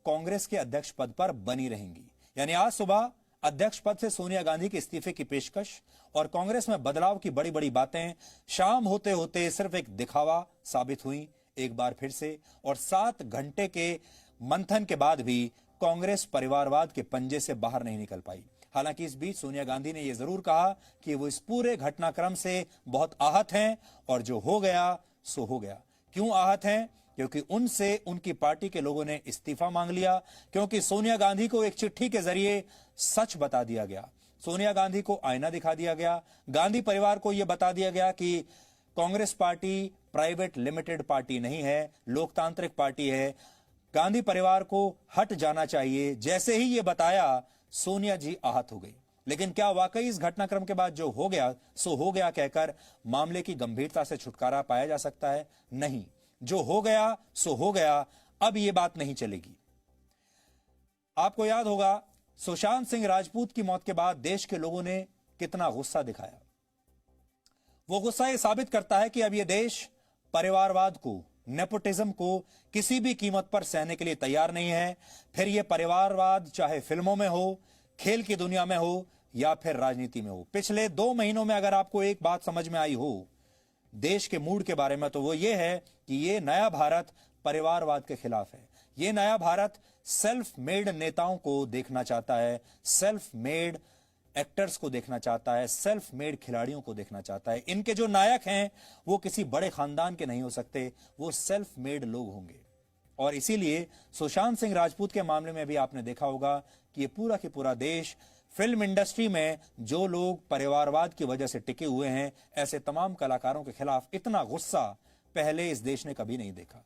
कांग्रेस के अध्यक्ष पद पर बनी रहेंगी। यानी आज सुबह अध्यक्ष पद से सोनिया गांधी के इस्तीफे की पेशकश और कांग्रेस में बदलाव की बड़ी बड़ी बातें शाम होते होते सिर्फ एक दिखावा साबित हुई एक बार फिर से। और 7 घंटे के मंथन के बाद भी कांग्रेस परिवारवाद के पंजे से बाहर नहीं निकल पाई। हालांकि इस बीच सोनिया गांधी ने यह जरूर कहा कि वो इस पूरे घटनाक्रम से बहुत आहत हैं और जो हो गया सो हो गया। क्यों आहत हैं? क्योंकि उनसे उनकी पार्टी के लोगों ने इस्तीफा मांग लिया, क्योंकि सोनिया गांधी को एक चिट्ठी के जरिए सच बता दिया गया। सोनिया गांधी को आईना दिखा दिया गया। गांधी परिवार को यह बता दिया गया कि Congress party private limited party नहीं है, लोकतांत्रिक पार्टी है। गांधी परिवार को हट जाना चाहिए। जैसे ही यह बताया, सोनिया जी आहत हो गई। लेकिन क्या वाकई इस घटनाक्रम के बाद जो हो गया सो हो गया कहकर मामले की गंभीरता से छुटकारा पाया जा सकता है? नहीं, जो हो गया सो हो गया। अब यह बात नहीं चलेगी। आपको याद होगा सुशांत सिंह राजपूत की मौत के बाद देश के लोगों ने कितना गुस्सा दिखाया। वो गुस्सा यह साबित करता है कि अब यह देश परिवारवाद को, नेपोटिज्म को किसी भी कीमत पर सहने के लिए तैयार नहीं है। फिर यह परिवारवाद चाहे फिल्मों में हो, खेल की दुनिया में हो या फिर राजनीति में हो। पिछले 2 महीनों में अगर आपको एक बात समझ में आई हो देश के मूड के बारे में, तो वो ये है कि ये नया भारत परिवारवाद के खिलाफ है। ये नया भारत सेल्फ मेड नेताओं को देखना चाहता है, सेल्फ मेड एक्टर्स को देखना चाहता है, सेल्फ मेड खिलाड़ियों को देखना चाहता है। इनके जो नायक हैं वो किसी बड़े खानदान के नहीं हो सकते, वो सेल्फ मेड लोग होंगे। और इसीलिए सुशांत सिंह राजपूत के मामले में भी आपने देखा होगा कि ये पूरा की पूरा देश, फिल्म इंडस्ट्री में जो लोग परिवारवाद की वजह से टिके हुए हैं, ऐसे तमाम कलाकारों के खिलाफ इतना गुस्सा पहले इस देश ने कभी नहीं देखा।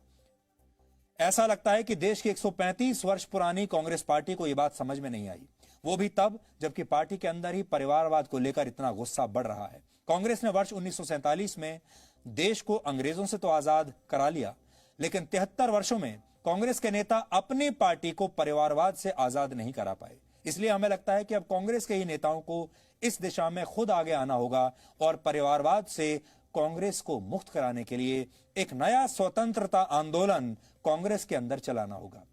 ऐसा लगता है कि देश की 135 वर्ष पुरानी कांग्रेस पार्टी को यह बात समझ में नहीं आई, वो भी तब जबकि पार्टी के अंदर ही परिवारवाद को लेकर इतना गुस्सा बढ़ रहा है। कांग्रेस ने वर्ष 1947 में देश को अंग्रेजों से तो आजाद करा लिया, लेकिन 73 वर्षों में कांग्रेस के नेता अपनी पार्टी को परिवारवाद से आजाद नहीं करा पाए। इसलिए हमें लगता है कि अब कांग्रेस के ही नेताओं को इस दिशा में खुद आगे आना होगा और परिवारवाद से कांग्रेस को मुक्त कराने के लिए एक नया स्वतंत्रता आंदोलन कांग्रेस के अंदर चलाना होगा।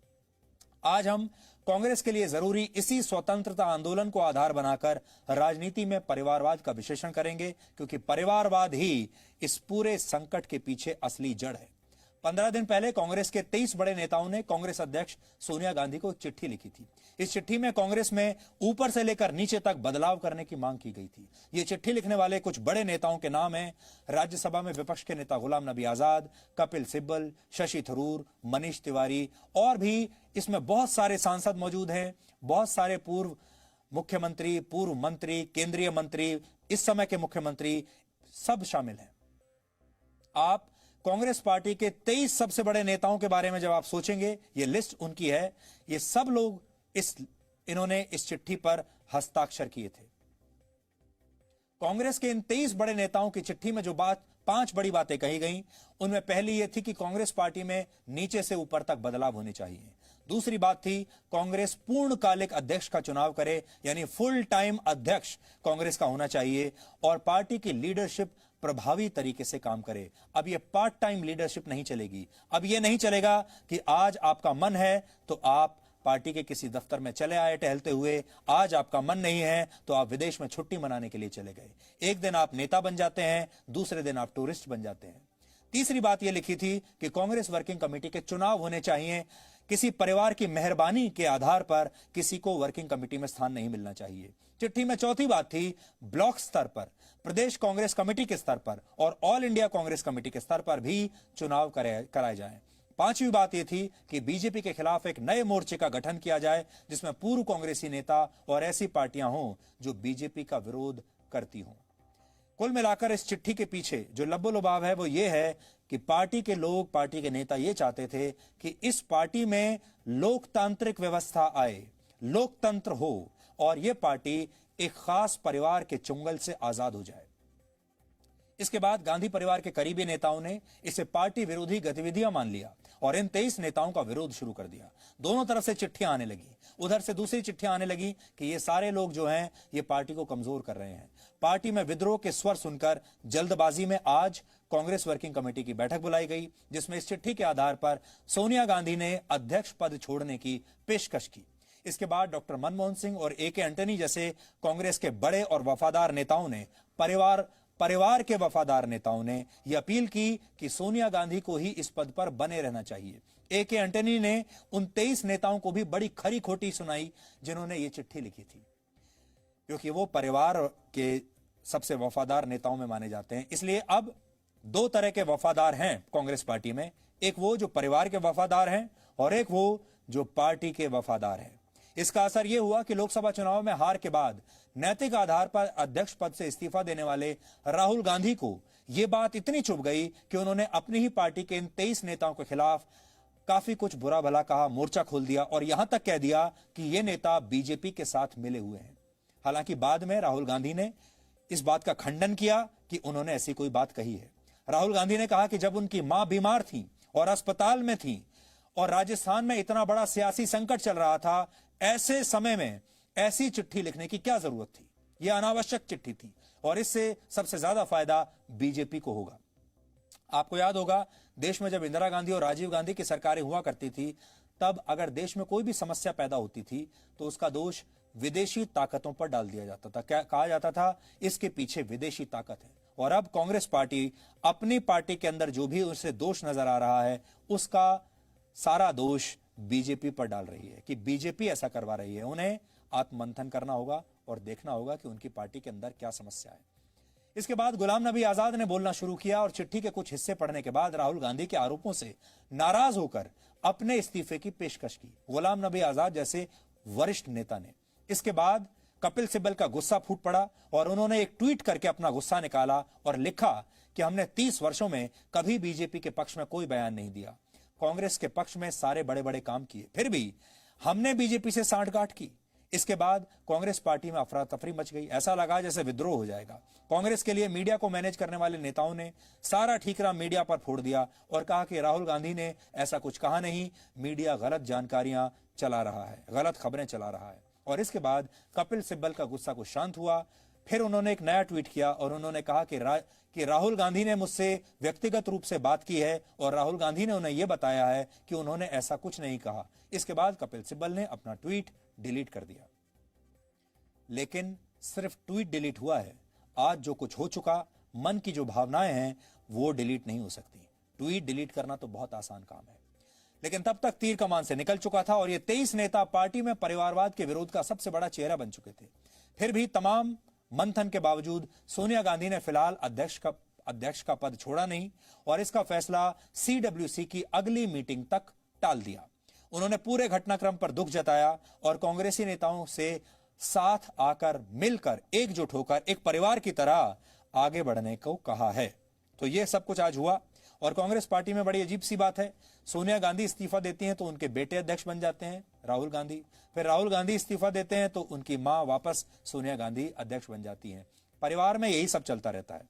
आज हम कांग्रेस के लिए जरूरी इसी स्वतंत्रता आंदोलन को आधार बनाकर राजनीति में परिवारवाद का विश्लेषण करेंगे, क्योंकि परिवारवाद ही इस पूरे संकट के पीछे असली जड़ है। 15 दिन पहले कांग्रेस के 23 बड़े नेताओं ने कांग्रेस अध्यक्ष सोनिया गांधी को एक चिट्ठी लिखी थी। इस चिट्ठी में कांग्रेस में ऊपर से लेकर नीचे तक बदलाव करने की मांग की गई थी। ये चिट्ठी लिखने वाले कुछ बड़े नेताओं के नाम हैं। राज्यसभा में विपक्ष के नेता गुलाम नबी आजाद, कपिल सिब्बल, शशि थरूर, मनीष तिवारी और भी इसमें बहुत सारे सांसद मौजूद हैं। बहुत सारे पूर्व मुख्यमंत्री, पूर्व मंत्री, केंद्रीय मंत्री, इस समय के मुख्यमंत्री सब शामिल हैं। आप कांग्रेस पार्टी के 23 सबसे बड़े नेताओं के बारे में जब आप सोचेंगे, ये लिस्ट उनकी है, ये सब लोग इन्होंने इस चिट्ठी पर हस्ताक्षर किए थे। कांग्रेस के इन 23 बड़े नेताओं की चिट्ठी में जो 5 बड़ी बातें कही गई, उनमें पहली यह थी कि कांग्रेस पार्टी में नीचे से ऊपर तक बदलाव होने चाहिए। दूसरी बात थी कांग्रेस पूर्णकालिक अध्यक्ष का चुनाव करे, यानी फुल टाइम अध्यक्ष कांग्रेस का होना चाहिए और पार्टी की लीडरशिप प्रभावी तरीके से काम करे। अब यह पार्ट टाइम लीडरशिप नहीं चलेगी। अब यह नहीं चलेगा कि आज आपका मन है तो आप पार्टी के किसी दफ्तर में चले आए टहलते हुए, आज आपका मन नहीं है तो आप विदेश में छुट्टी मनाने के लिए चले गए। एक दिन आप नेता बन जाते हैं, दूसरे दिन आप टूरिस्ट बन जाते हैं। तीसरी बात यह लिखी थी कि कांग्रेस वर्किंग कमेटी के चुनाव होने चाहिए। किसी परिवार की मेहरबानी के आधार पर किसी को वर्किंग कमेटी में स्थान नहीं मिलना चाहिए। चिट्ठी में चौथी बात थी ब्लॉक स्तर पर, प्रदेश कांग्रेस कमेटी के स्तर पर और ऑल इंडिया कांग्रेस कमेटी के स्तर पर भी चुनाव कराए जाएं। पांचवी बात यह थी कि बीजेपी के खिलाफ एक नए मोर्चे का गठन किया जाए, जिसमें पूर्व कांग्रेसी नेता और ऐसी पार्टियां हों जो बीजेपी का विरोध करती हों। कुल मिलाकर इस चिट्ठी के पीछे जो लब्बो-लुबाब है वो ये है कि पार्टी के लोग, पार्टी के नेता ये चाहते थे कि इस पार्टी में लोकतांत्रिक व्यवस्था आए, लोकतंत्र हो और यह पार्टी एक खास परिवार के चुंगल से आजाद हो जाए। इसके बाद गांधी परिवार के करीबी नेताओं ने इसे पार्टी विरोधी गतिविधियां मान लिया और इन 23 नेताओं का विरोध शुरू कर दिया। दोनों तरफ से चिट्ठियां आने लगी, उधर से दूसरी चिट्ठियां आने लगी कि ये सारे लोग जो हैं ये पार्टी को कमजोर कर रहे हैं। पार्टी में विद्रोह के स्वर सुनकर जल्दबाजी में आज कांग्रेस वर्किंग कमेटी की बैठक बुलाई गई, जिसमें इस चिट्ठी के आधार पर सोनिया गांधी ने अध्यक्ष पद छोड़ने की पेशकश की। इसके बाद डॉक्टर मनमोहन सिंह और ए.के. एंटनी जैसे कांग्रेस के बड़े और वफादार नेताओं ने परिवार के वफादार नेताओं ने यह अपील की कि सोनिया गांधी को ही इस पद पर बने रहना चाहिए। ए.के. एंटनी ने उन 23 नेताओं को भी बड़ी खरी खोटी सुनाई जिन्होंने ये चिट्ठी लिखी थी, क्योंकि वो परिवार के सबसे वफादार नेताओं में माने जाते हैं। इसलिए अब दो तरह के वफादार हैं कांग्रेस पार्टी में, एक वो जो परिवार के वफादार हैं और एक वो जो पार्टी के वफादार हैं। इसका असर यह हुआ कि लोकसभा चुनाव में हार के बाद नैतिक आधार पर अध्यक्ष पद से इस्तीफा देने वाले राहुल गांधी को यह बात इतनी चुभ गई कि उन्होंने अपनी ही पार्टी के इन 23 नेताओं के खिलाफ काफी कुछ बुरा भला कहा, मोर्चा खोल दिया और यहां तक कह दिया कि ये नेता बीजेपी के साथ मिले हुए हैं। हालांकि बाद में राहुल गांधी ने इस बात का खंडन किया कि उन्होंने ऐसी कोई बात कही है। राहुल गांधी ने कहा कि जब उनकी मां बीमार थी और अस्पताल में थी और राजस्थान में इतना बड़ा सियासी संकट चल रहा था, ऐसे समय में ऐसी चिट्ठी लिखने की क्या जरूरत थी? यह अनावश्यक चिट्ठी थी और इससे सबसे ज्यादा फायदा बीजेपी को होगा। आपको याद होगा, देश में जब इंदिरा गांधी और राजीव गांधी की सरकारें हुआ करती थी, तब अगर देश में कोई भी समस्या पैदा होती थी तो उसका दोष विदेशी ताकतों पर डाल दिया जाता था। क्या कहा जाता था? इसके पीछे विदेशी ताकत है। और अब कांग्रेस पार्टी अपनी पार्टी के अंदर जो भी उसे दोष नजर आ रहा है, उसका सारा दोष बीजेपी पर डाल रही है कि बीजेपी ऐसा करवा रही है। उन्हें आत्ममंथन करना होगा और देखना होगा कि उनकी पार्टी के अंदर क्या समस्या है। इसके बाद गुलाम नबी आजाद ने बोलना शुरू किया और चिट्ठी के कुछ हिस्से पढ़ने के बाद राहुल गांधी के आरोपों से नाराज होकर अपने इस्तीफे की पेशकश की, गुलाम नबी आजाद जैसे वरिष्ठ नेता ने। इसके बाद कपिल सिब्बल का गुस्सा फूट पड़ा और उन्होंने एक ट्वीट करके अपना गुस्सा निकाला और लिखा कि हमने 30 वर्षों में कभी बीजेपी के पक्ष में कोई बयान नहीं दिया, कांग्रेस के पक्ष में सारे बड़े बड़े काम किए, फिर भी हमने बीजेपी से सांठगांठ की। इसके बाद कांग्रेस पार्टी में अफरा तफरी मच गई, ऐसा लगा जैसे विद्रोह हो जाएगा। कांग्रेस के लिए मीडिया को मैनेज करने वाले नेताओं ने सारा ठीकरा मीडिया पर फोड़ दिया और कहा कि राहुल गांधी ने ऐसा कुछ कहा नहीं, मीडिया गलत जानकारियां चला रहा है, गलत खबरें चला रहा है। और इसके बाद कपिल सिब्बल का गुस्सा कुछ शांत हुआ, फिर उन्होंने एक नया ट्वीट किया और उन्होंने कहा कि राहुल गांधी ने मुझसे व्यक्तिगत रूप से बात की है और राहुल गांधी ने उन्हें यह बताया है कि उन्होंने ऐसा कुछ नहीं कहा। इसके बाद कपिल सिब्बल ने अपना ट्वीट डिलीट कर दिया। लेकिन सिर्फ ट्वीट डिलीट हुआ है, आज जो कुछ हो चुका, मन की जो भावनाएं हैं वो डिलीट नहीं हो सकती। ट्वीट डिलीट करना तो बहुत आसान काम है, लेकिन तब तक तीर कमान से निकल चुका था और ये 23 नेता पार्टी में परिवारवाद के विरोध का सबसे बड़ा चेहरा बन चुके थे। फिर भी तमाम मंथन के बावजूद सोनिया गांधी ने फिलहाल अध्यक्ष का पद छोड़ा नहीं और इसका फैसला CWC की अगली मीटिंग तक टाल दिया। उन्होंने पूरे घटनाक्रम पर दुख जताया और कांग्रेसी नेताओं से साथ आकर, मिलकर, एकजुट होकर एक परिवार की तरह आगे बढ़ने को कहा है। तो यह सब कुछ आज हुआ और कांग्रेस पार्टी में बड़ी अजीब सी बात है। सोनिया गांधी इस्तीफा देती हैं तो उनके बेटे अध्यक्ष बन जाते हैं, राहुल गांधी। फिर राहुल गांधी इस्तीफा देते हैं तो उनकी मां वापस सोनिया गांधी अध्यक्ष बन जाती हैं। परिवार में यही सब चलता रहता है।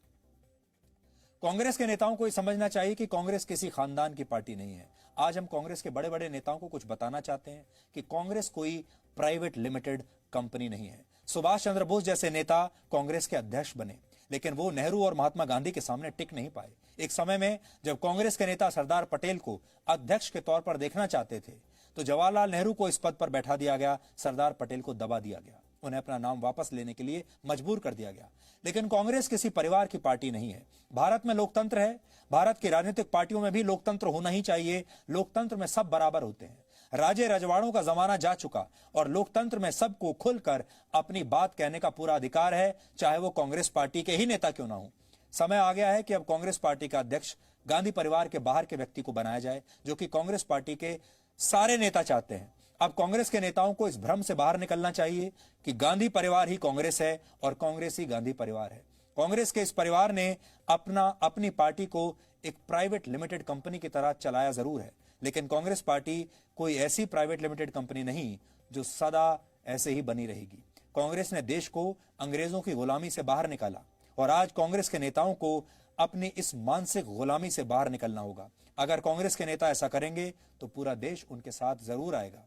कांग्रेस के नेताओं को यह समझना चाहिए कि कांग्रेस किसी खानदान की पार्टी नहीं है। आज हम कांग्रेस के बड़े बड़े नेताओं को कुछ बताना चाहते हैं कि कांग्रेस कोई प्राइवेट लिमिटेड कंपनी नहीं है। सुभाष चंद्र बोस जैसे नेता कांग्रेस के अध्यक्ष बने, लेकिन वो नेहरू और महात्मा गांधी के सामने टिक नहीं पाए। एक समय में जब कांग्रेस के नेता सरदार पटेल को अध्यक्ष के तौर पर देखना चाहते थे तो जवाहरलाल नेहरू को इस पद पर बैठा दिया गया, सरदार पटेल को दबा दिया गया, उन्हें अपना नाम वापस लेने के लिए मजबूर कर दिया गया। लेकिन कांग्रेस किसी परिवार की पार्टी नहीं है। भारत में लोकतंत्र है, भारत की राजनीतिक पार्टियों में भी लोकतंत्र होना ही चाहिए। लोकतंत्र में सब बराबर होते हैं। राजे रजवाड़ों का जमाना जा चुका और लोकतंत्र में सबको खुलकर अपनी बात कहने का पूरा अधिकार है, चाहे वो कांग्रेस पार्टी के ही नेता क्यों ना हो। समय आ गया है कि अब कांग्रेस पार्टी का अध्यक्ष गांधी परिवार के बाहर के व्यक्ति को बनाया जाए, जो कि कांग्रेस पार्टी के सारे नेता चाहते हैं। अब कांग्रेस के नेताओं को इस भ्रम से बाहर निकलना चाहिए कि गांधी परिवार ही कांग्रेस है और कांग्रेस ही गांधी परिवार है। कांग्रेस के इस परिवार ने अपनी पार्टी को एक प्राइवेट लिमिटेड कंपनी की तरह चलाया जरूर है, लेकिन कांग्रेस पार्टी कोई ऐसी प्राइवेट लिमिटेड कंपनी नहीं जो सदा ऐसे ही बनी रहेगी। कांग्रेस ने देश को अंग्रेजों की गुलामी से बाहर निकाला और आज कांग्रेस के नेताओं को अपनी इस मानसिक गुलामी से बाहर निकलना होगा। अगर कांग्रेस के नेता ऐसा करेंगे तो पूरा देश उनके साथ जरूर आएगा।